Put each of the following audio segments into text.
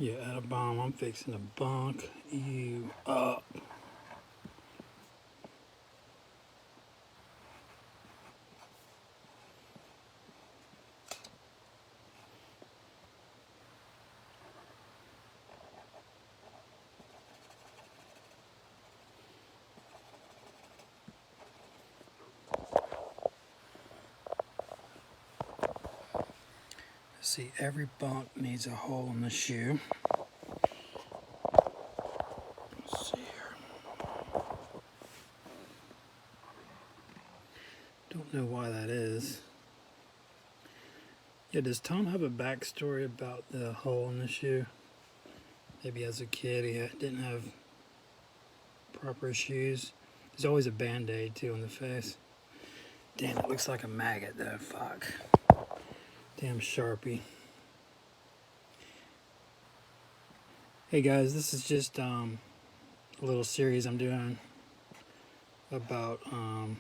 Yeah, at a bomb, I'm fixing to bunk you up. See, every bunk needs a hole in the shoe. Let's see here. Don't know why that is. Yeah, does Tom have a backstory about the hole in the shoe? Maybe as a kid he didn't have proper shoes. There's always a band-aid too on the face. Damn, it looks like a maggot though, fuck. Damn Sharpie. Hey guys, this is just a little series I'm doing about hold on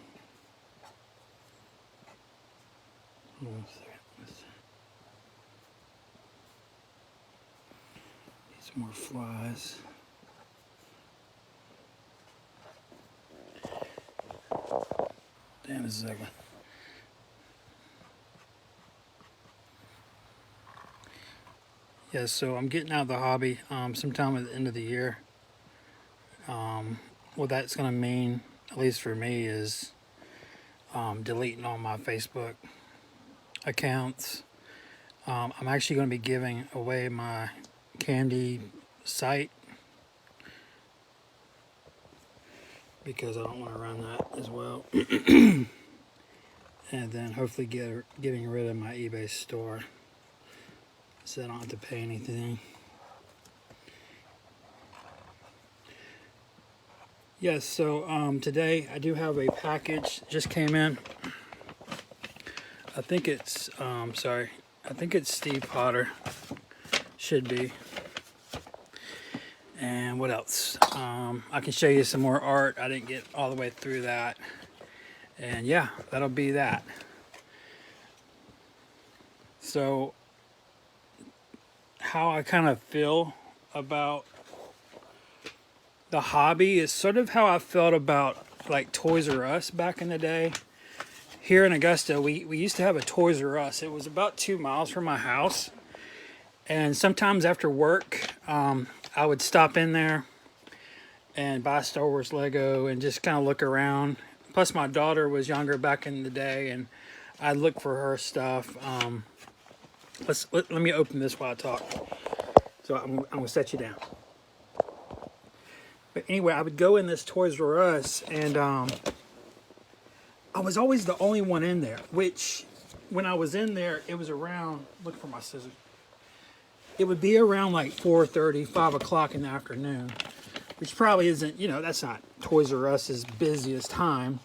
a second. Need some more flies. Damn, this is ugly. Yeah, so I'm getting out of the hobby sometime at the end of the year. What that's going to mean, at least for me, is deleting all my Facebook accounts. I'm actually going to be giving away my candy site because I don't want to run that as well. And then hopefully getting rid of my eBay store so I don't have to pay anything. Yes, so today I do have a package just came in. I think it's I think it's Steve Potter. Should be. And what else? I can show you some more art. I didn't get all the way through that. And yeah, that'll be that. So how I kind of feel about the hobby is sort of how I felt about like Toys R Us back in the day. Here in Augusta, we used to have a Toys R Us. It was about 2 miles from my house. And sometimes after work, I would stop in there and buy Star Wars Lego and just kind of look around. Plus my daughter was younger back in the day and I'd look for her stuff. Let me open this while I talk. So I'm gonna set you down. But anyway, I would go in this Toys R Us and I was always the only one in there, which when I was in there, it was around, look for my scissors. It would be around like 4:30, 5 o'clock in the afternoon, which probably isn't, you know, that's not Toys R Us's busiest time.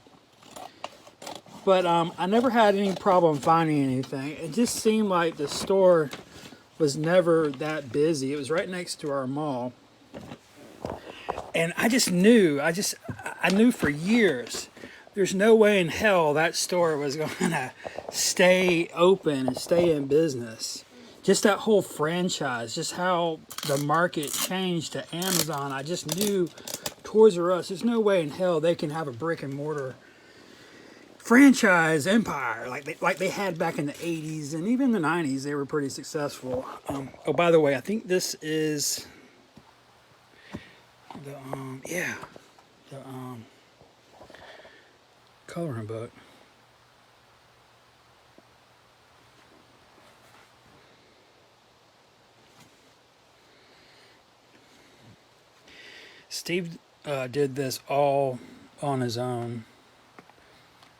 But I never had any problem finding anything. It just seemed like the store was never that busy. It was right next to our mall. And I just knew, I knew for years, there's no way in hell that store was going to stay open and stay in business. Just that whole franchise, just how the market changed to Amazon. I just knew Toys R Us, there's no way in hell they can have a brick and mortar franchise empire like they had back in the 80s and even the 90s. They were pretty successful. Oh, by the way, I think this is the coloring book. Steve did this all on his own,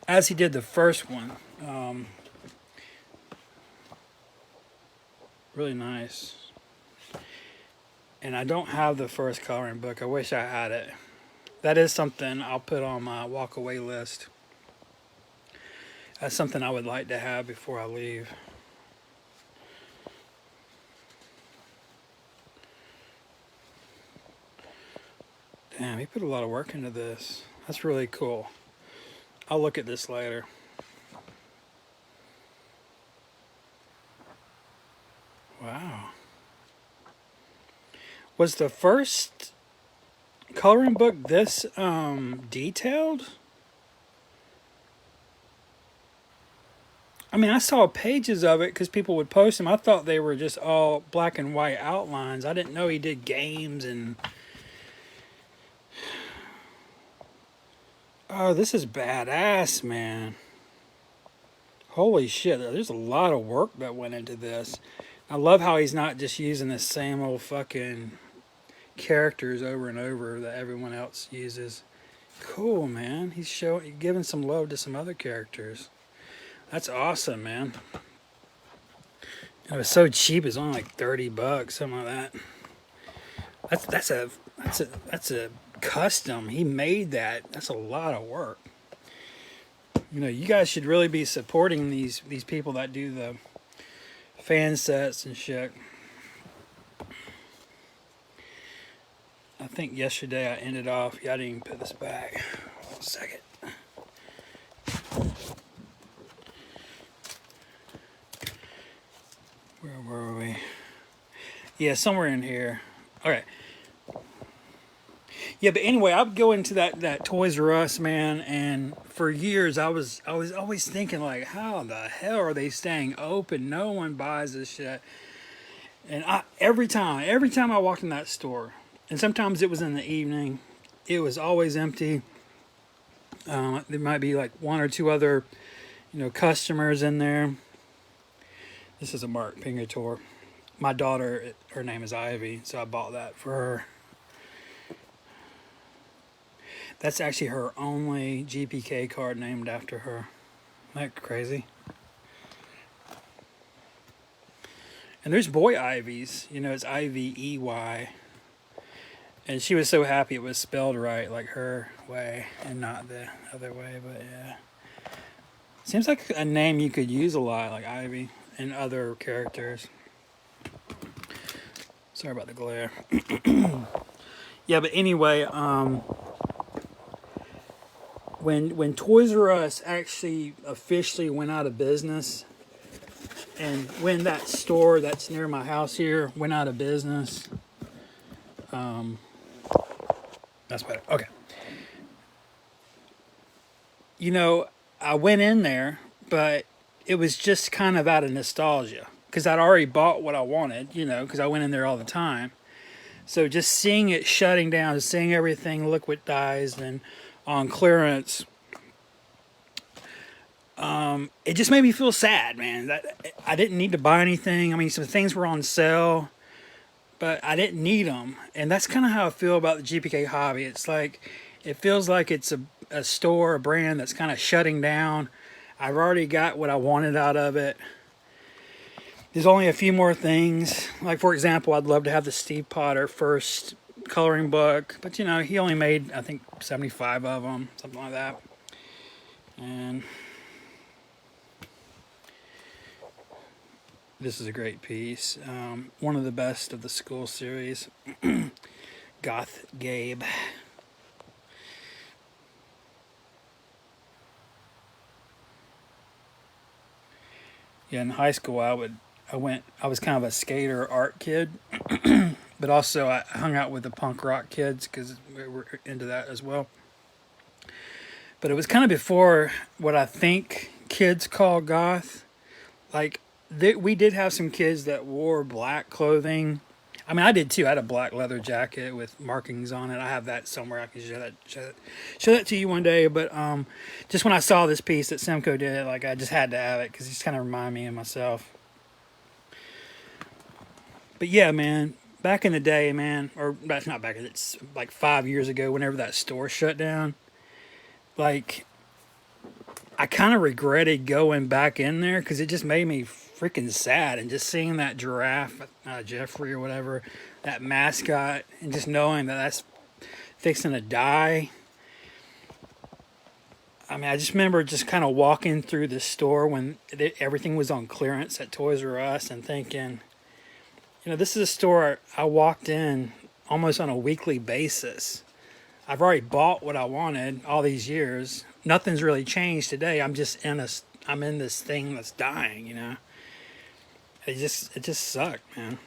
as he did the first one. Really nice. And I don't have the first coloring book. I wish I had it. That is something I'll put on my walk away list. That's something I would like to have before I leave. Damn, he put a lot of work into this. That's really cool. I'll look at this later. Wow. Was the first coloring book this detailed? I mean, I saw pages of it because people would post them. I thought they were just all black and white outlines. I didn't know he did games and... Oh, this is badass, man. Holy shit, there's a lot of work that went into this. I love how he's not just using the same old fucking characters over and over that everyone else uses. Cool, man. He's giving some love to some other characters. That's awesome, man. It was so cheap. It's only like $30, something like that. That's a custom. He made that. That's a lot of work. You know, you guys should really be supporting these people that do the fan sets and shit. I think yesterday I ended off. Yeah, I didn't even put this back. One second. Where were we? Yeah, somewhere in here. Okay. Yeah, but anyway, I'd go into that Toys R Us, man, and for years I was always thinking like, how the hell are they staying open? No one buys this shit. And every time I walked in that store, and sometimes it was in the evening, it was always empty. There might be like one or two other, customers in there. This is a Mark Pingator. My daughter, her name is Ivy, so I bought that for her. That's actually her only GPK card named after her. Isn't that crazy? And there's boy Ivies. It's Ivey. And she was so happy it was spelled right, like her way, and not the other way, but yeah. Seems like a name you could use a lot, like Ivy, and other characters. Sorry about the glare. Yeah, but anyway, when Toys R Us actually officially went out of business, and when that store that's near my house here went out of business, that's better. Okay. I went in there, but it was just kind of out of nostalgia because I'd already bought what I wanted, because I went in there all the time. So just seeing it shutting down, seeing everything liquidized and on clearance, it just made me feel sad, man. That I didn't need to buy anything. I mean, some things were on sale, but I didn't need them. And that's kind of how I feel about the GPK hobby. It's like, it feels like it's a store, a brand that's kind of shutting down. I've already got what I wanted out of it. There's only a few more things. Like, for example, I'd love to have the Steve Potter first coloring book. But, he only made, I think, 75 of them. Something like that. And this is a great piece. One of the best of the school series. Goth Gabe. Yeah, in high school, I was kind of a skater art kid, but also I hung out with the punk rock kids because we were into that as well. But it was kind of before what I think kids call goth. Like, we did have some kids that wore black clothing. I mean, I did too. I had a black leather jacket with markings on it. I have that somewhere. I can show that to you one day. But just when I saw this piece that Simcoe did, like, I just had to have it because it just kind of reminded me of myself. But yeah, man, back in the day, man, or that's not back. It's like 5 years ago. Whenever that store shut down, like, I kind of regretted going back in there because it just made me freaking sad, and just seeing that giraffe, Jeffrey or whatever, that mascot, and just knowing that that's fixing to die. I mean, I just remember just kind of walking through the store when everything was on clearance at Toys R Us and thinking, this is a store I walked in almost on a weekly basis. I've already bought what I wanted all these years. Nothing's really changed today. I'm in this thing that's dying, It just sucked, man.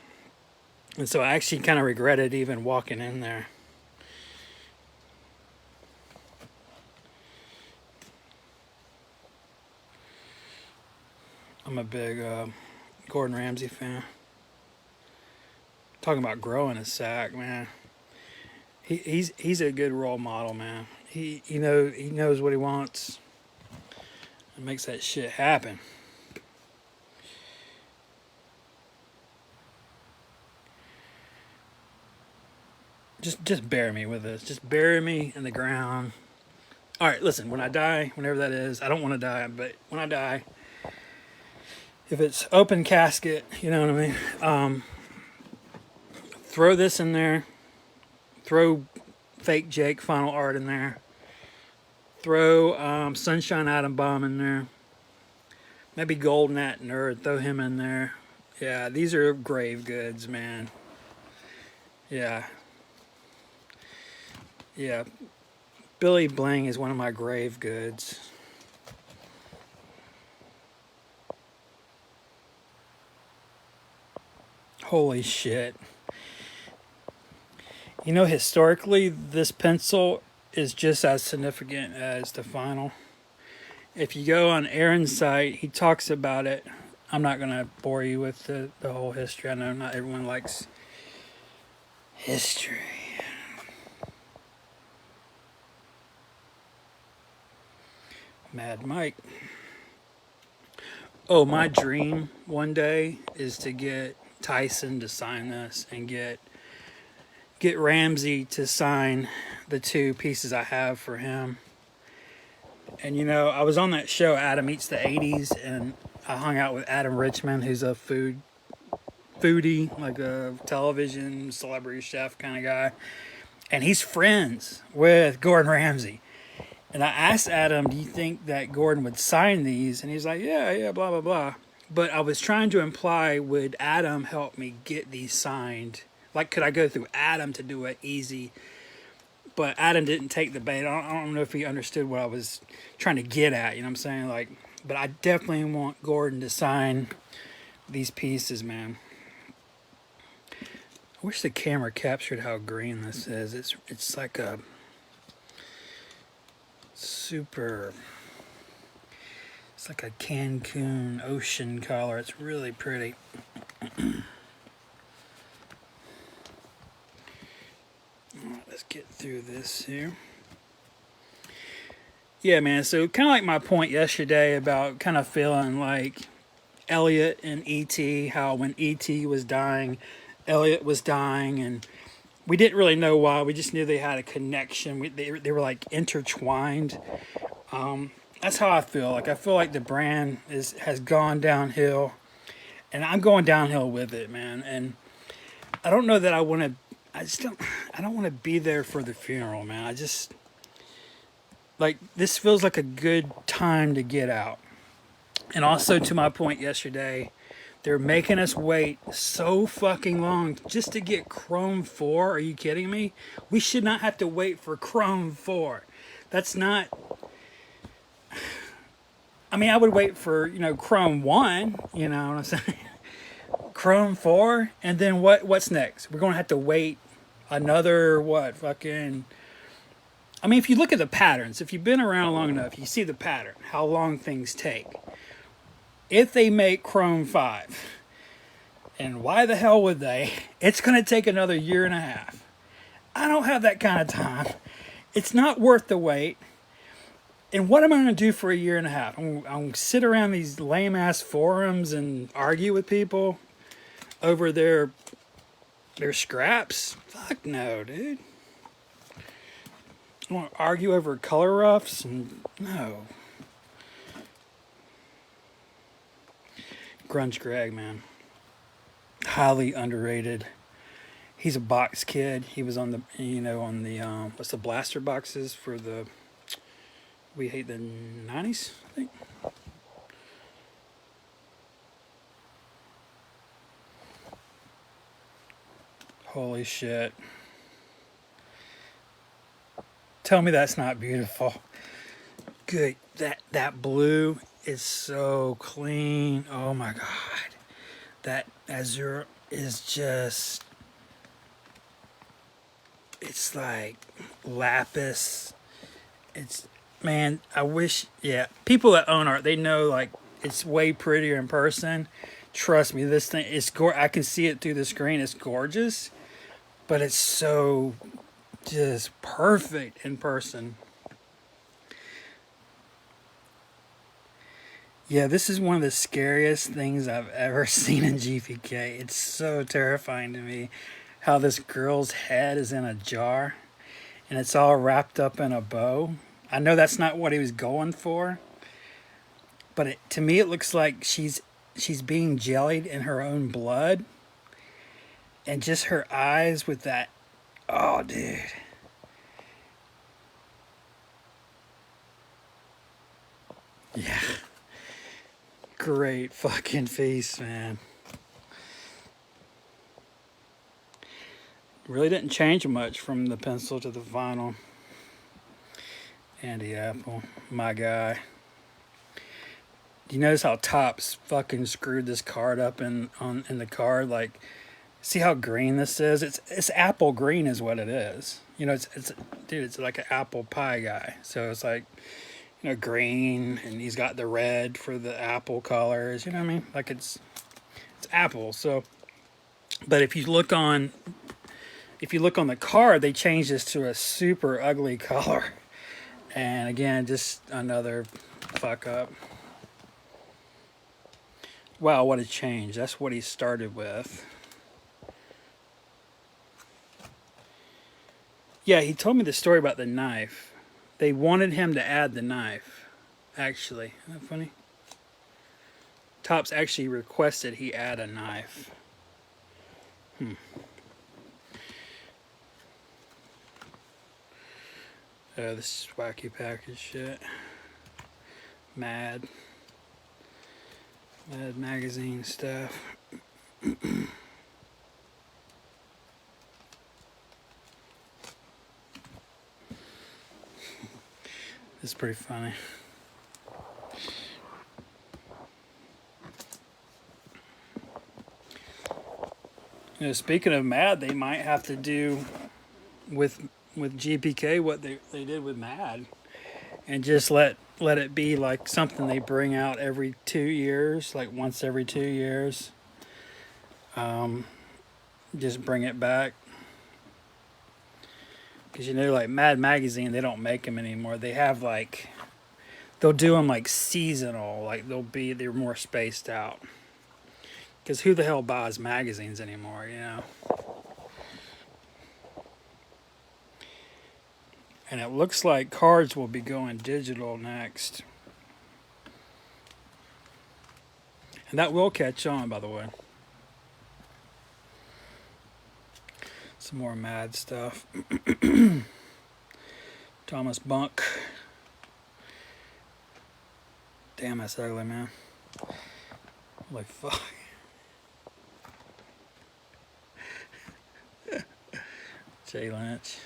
And so I actually kind of regretted even walking in there. I'm a big Gordon Ramsay fan. Talking about growing a sack, man. He's a good role model, man. He knows what he wants and makes that shit happen. Just bury me with this. Just bury me in the ground. All right, listen. When I die, whenever that is, I don't want to die, but when I die, if it's open casket, you know what I mean. Throw this in there. Throw fake Jake final art in there. Throw Sunshine Atom Bomb in there. Maybe Golden Nat Nerd. Throw him in there. Yeah, these are grave goods, man. Yeah. Yeah. Billy Bling is one of my grave goods. Holy shit. You know, historically, this pencil is just as significant as the final. If you go on Aaron's site, he talks about it. I'm not going to bore you with the whole history. I know not everyone likes history. Mad Mike. Oh, my dream one day is to get Tyson to sign this and get Ramsey to sign the 2 pieces I have for him. And you know, I was on that show Adam Eats the 80s, and I hung out with Adam Richmond, who's a foodie, like a television celebrity chef kind of guy. And he's friends with Gordon Ramsay. And I asked Adam, do you think that Gordon would sign these? And he's like, yeah, blah, blah, blah. But I was trying to imply, would Adam help me get these signed? Like, could I go through Adam to do it easy? But Adam didn't take the bait. I don't know if he understood what I was trying to get at. You know what I'm saying? Like, but I definitely want Gordon to sign these pieces, man. I wish the camera captured how green this is. It's like a super... It's like a Cancun ocean color. It's really pretty. Let's get through this here. Yeah, man. So kind of like my point yesterday about kind of feeling like Elliot and E.T., how when E.T. was dying, Elliot was dying, and we didn't really know why. We just knew they had a connection. They were like intertwined. That's how I feel. Like I feel like the brand has gone downhill, and I'm going downhill with it, man. And I don't know that I want to. I don't want to be there for the funeral, man. I just like this feels like a good time to get out. And also to my point yesterday, they're making us wait so fucking long just to get Chrome 4. Are you kidding me? We should not have to wait for Chrome 4. That's not... I mean, I would wait for, Chrome 1, you know what I'm saying? Chrome 4, and then what's next? We're going to have to wait another, fucking... I mean, if you look at the patterns, if you've been around long enough, you see the pattern, how long things take. If they make Chrome 5, and why the hell would they? It's going to take another 1.5 years. I don't have that kind of time. It's not worth the wait. And what am I going to do for 1.5 years? I'm going to sit around these lame-ass forums and argue with people over their scraps? Fuck no, dude. I want to argue over color roughs? And no. Grunge Greg, man. Highly underrated. He's a box kid. He was on the, what's the blaster boxes for the... We Hate the 90s, I think. Holy shit. Tell me that's not beautiful. Good. That blue is so clean. Oh my god. That azure is just It's like lapis. It's, man, I wish, yeah. People that own art, they know like it's way prettier in person. Trust me, this thing is I can see it through the screen. It's gorgeous, but it's so just perfect in person. Yeah, this is one of the scariest things I've ever seen in GPK. It's so terrifying to me how this girl's head is in a jar and it's all wrapped up in a bow. I know that's not what he was going for, but to me it looks like she's being jellied in her own blood, and just her eyes with that. Oh, dude. Yeah. Great fucking face, man. Really didn't change much from the pencil to the vinyl. Andy Apple, my guy. Do you notice how Topps fucking screwed this card up in the card? Like, see how green this is? It's apple green is what it is. You know, it's dude, it's like an apple pie guy. So it's like, you know, green, and he's got the red for the apple colors. You know what I mean? Like it's apple. So, but if you look on the card, they changed this to a super ugly color. And again, just another fuck up. Wow, what a change. That's what he started with. Yeah, he told me the story about the knife. They wanted him to add the knife, actually. Isn't that funny? Topps actually requested he add a knife. Oh, this is wacky package shit. Mad magazine stuff. This is pretty funny. You know, speaking of Mad, they might have to do with GPK what they did with Mad, and just let it be like something they bring out every 2 years, like once every 2 years. Just bring it back, because you know, like Mad Magazine, they don't make them anymore. They have like, they'll do them like seasonal, like they're more spaced out. Because who the hell buys magazines anymore, you know? And it looks like cards will be going digital next. And that will catch on, by the way. Some more Mad stuff. Thomas Bunk. Damn, that's ugly, man. Like, fuck. Jay Lynch.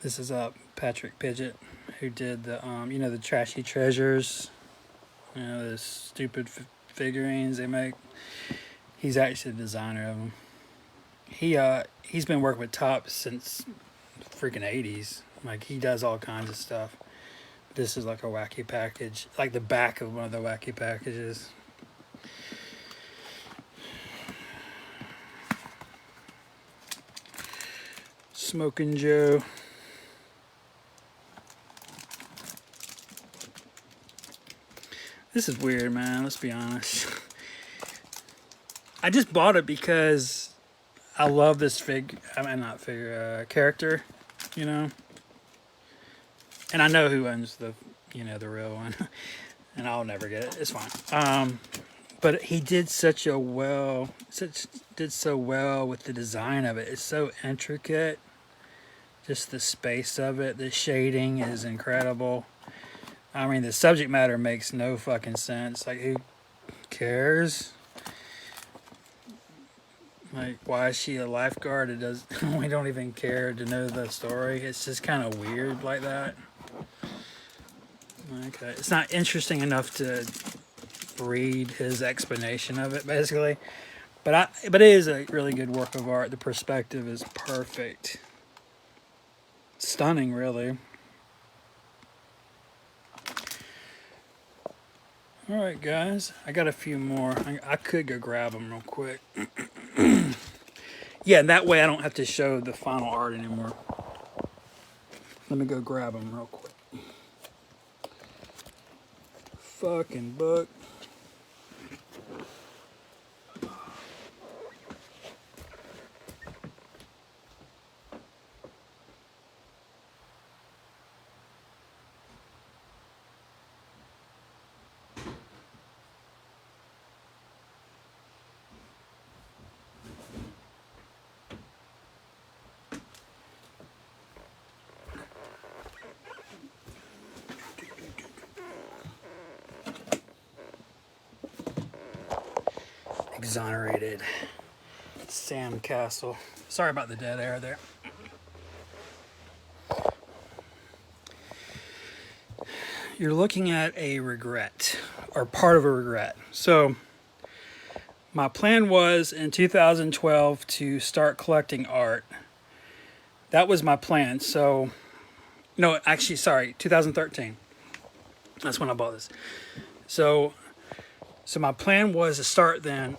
This is Patrick Pidgeot, who did the you know, the Trashy Treasures, you know, the stupid figurines they make. He's actually the designer of them. He's been working with Topps since freaking 80s. Like, he does all kinds of stuff. This is like a wacky package, like the back of one of the wacky packages. Smoking Joe. This is weird, man. Let's be honest. I just bought it because I love this character, you know. And I know who owns the real one, and I'll never get it. It's fine. But he did so well with the design of it. It's so intricate. Just the space of it, the shading is incredible. I mean, the subject matter makes no fucking sense. Like, who cares? Like, why is she a lifeguard? It does. We don't even care to know the story. It's just kind of weird like that. Okay, it's not interesting enough to read his explanation of it, basically. But it is a really good work of art. The perspective is perfect. Stunning, really. All right, guys. I got a few more. I could go grab them real quick. Yeah, that way I don't have to show the final art anymore. Let me go grab them real quick. Fucking book. Exonerated Sam Castle. Sorry about the dead air there. You're looking at a regret, or part of a regret. So my plan was in 2012 to start collecting art. That was my plan. So, no, actually, sorry, 2013. That's when I bought this. So my plan was to start then.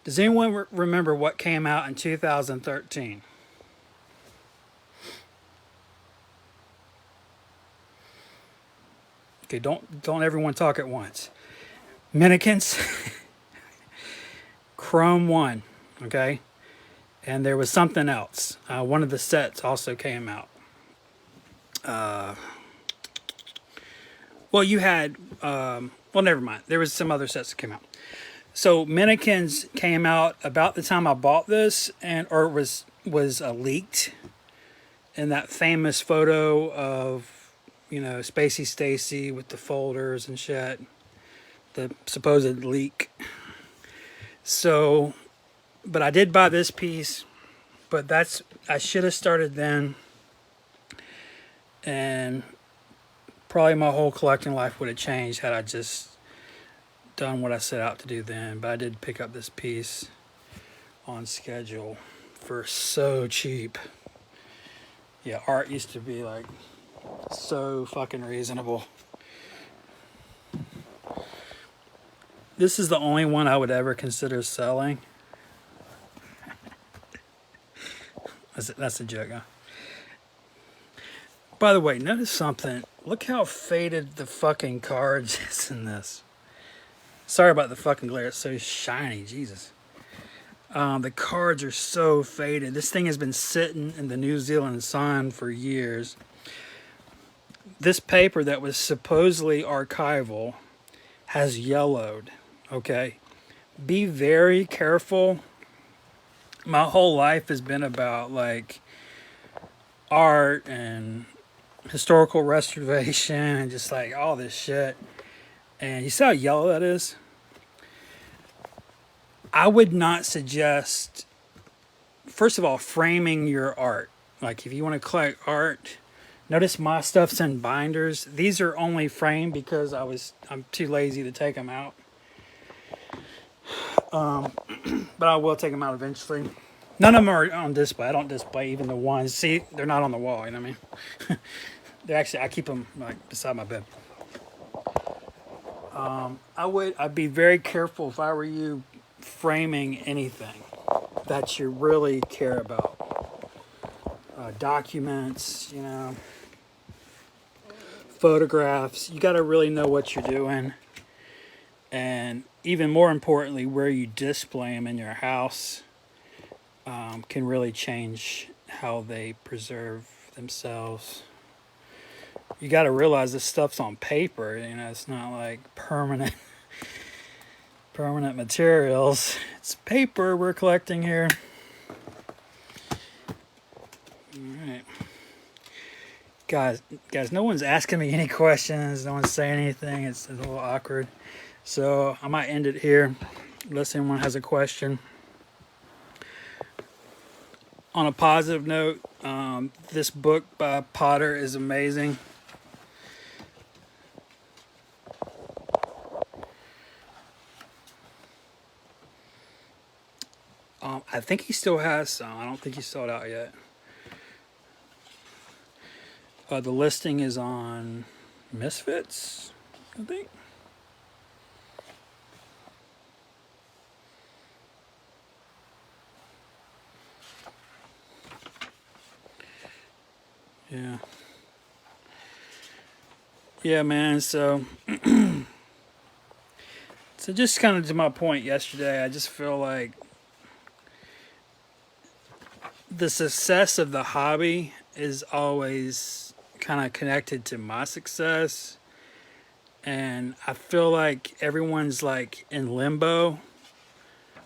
Does anyone remember what came out in 2013? Okay, don't everyone talk at once. Mannequins, Chrome 1, okay? And there was something else. One of the sets also came out. Well, you had, well, never mind. There was some other sets that came out. So Mannequins came out about the time I bought this, or was leaked in that famous photo of, Spacey Stacy with the folders and shit. The supposed leak. So, but I did buy this piece, but I should have started then, and probably my whole collecting life would have changed had I just done what I set out to do then. But I did pick up this piece on schedule for so cheap. Yeah, art used to be like so fucking reasonable. This is the only one I would ever consider selling. That's a joke, huh? By the way, notice something. Look how faded the fucking cards is in this. Sorry about the fucking glare. It's so shiny. Jesus. The cards are so faded. This thing has been sitting in the New Zealand sun for years. This paper that was supposedly archival has yellowed. Okay? Be very careful. My whole life has been about like art and historical restoration and just like all this shit. And you see how yellow that is? I would not suggest, first of all, framing your art. Like if you want to collect art, notice my stuff's in binders. These are only framed because I'm too lazy to take them out. But I will take them out eventually. None of them are on display. I don't display even the ones. See, they're not on the wall, you know what I mean? They're actually, I keep them like beside my bed. I'd be very careful if I were you framing anything that you really care about. Documents, photographs. You got to really know what you're doing. And even more importantly, where you display them in your house can really change how they preserve themselves. You got to realize this stuff's on paper. It's not like permanent materials. It's paper we're collecting here. All right, guys, no one's asking me any questions. No one's saying anything. It's a little awkward. So I might end it here unless anyone has a question. On a positive note, this book by Potter is amazing. I think he still has some. I don't think he's sold out yet. The listing is on Misfits, I think. Yeah. Yeah, man. So, so just kind of to my point yesterday, I just feel like the success of the hobby is always kind of connected to my success. And I feel like everyone's like in limbo.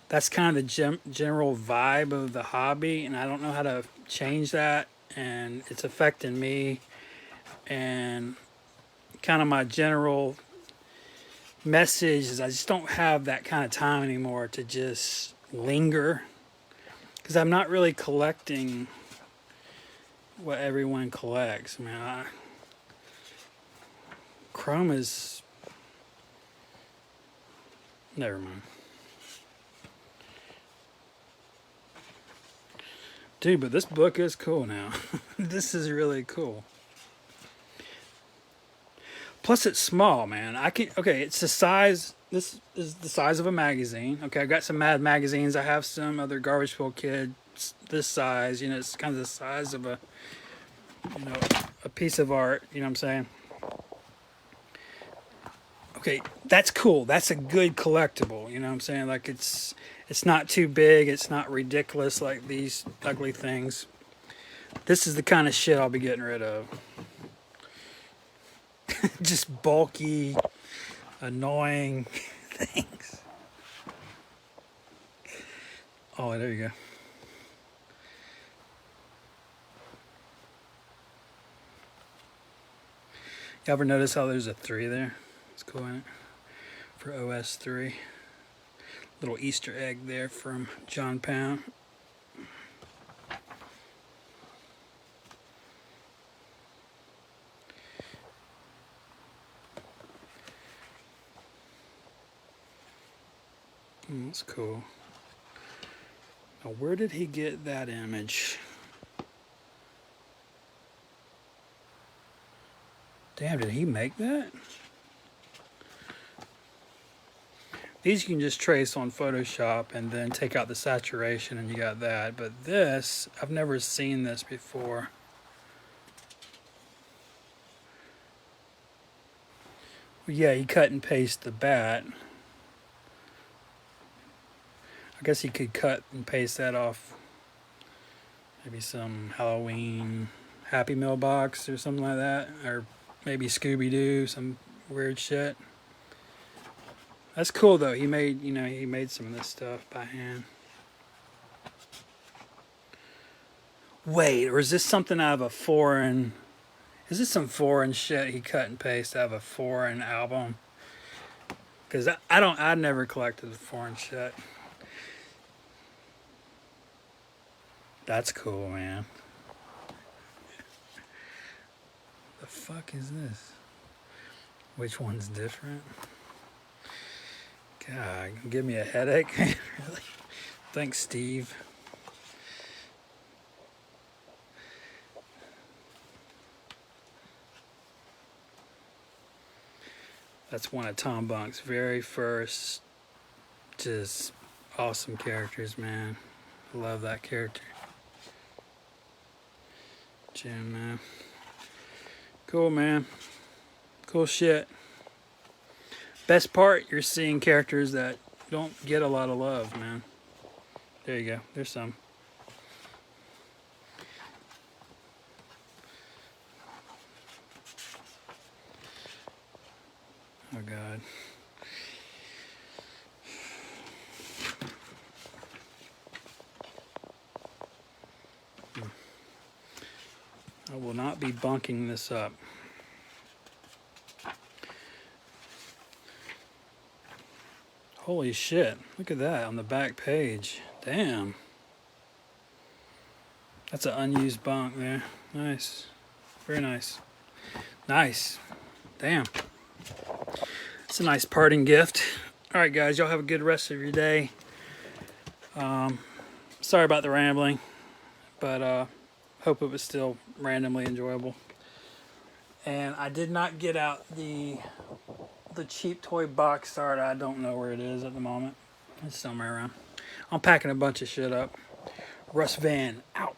That's kind of the general vibe of the hobby. And I don't know how to change that. And it's affecting me. And kind of my general message is I just don't have that kind of time anymore to just linger. Because I'm not really collecting what everyone collects. I mean, Chrome is... Never mind. Dude, but this book is cool now. This is really cool. Plus, it's small, man. Okay, it's the size. This is the size of a magazine. Okay, I got some Mad magazines. I have some other Garbage Pail Kids this size. You know, it's kind of the size of a piece of art. You know what I'm saying? Okay, that's cool. That's a good collectible. You know what I'm saying? Like it's not too big. It's not ridiculous like these ugly things. This is the kind of shit I'll be getting rid of. Just bulky, annoying things. Oh, there you go. You ever notice how there's a 3 there? It's cool, isn't it? For OS 3. Little Easter egg there from John Pound. That's cool. Now, where did he get that image? Damn, did he make that? These you can just trace on Photoshop and then take out the saturation and you got that. But this, I've never seen this before. Well, yeah, he cut and paste the bat. I guess he could cut and paste that off maybe some Halloween Happy Meal box or something like that. Or maybe Scooby-Doo, some weird shit. That's cool though. He made some of this stuff by hand. Wait, or is this something out of a foreign... Is this some foreign shit he cut and pasted out of a foreign album? Because I never collected foreign shit. That's cool, man. The fuck is this? Which one's different? God, give me a headache. Really? Thanks, Steve. That's one of Tom Bunk's very first just awesome characters, man. I love that character. Jim, man. Cool, man. Cool shit. Best part, you're seeing characters that don't get a lot of love, man. There you go. There's some. Oh, God. I will not be bunking this up. Holy shit. Look at that on the back page. Damn. That's an unused bunk there. Nice. Very nice. Nice. Damn. It's a nice parting gift. Alright guys, y'all have a good rest of your day. Sorry about the rambling, but hope it was still randomly enjoyable. And I did not get out the cheap toy box art. I don't know where it is at the moment. It's somewhere around. I'm packing a bunch of shit up. Russ Van out.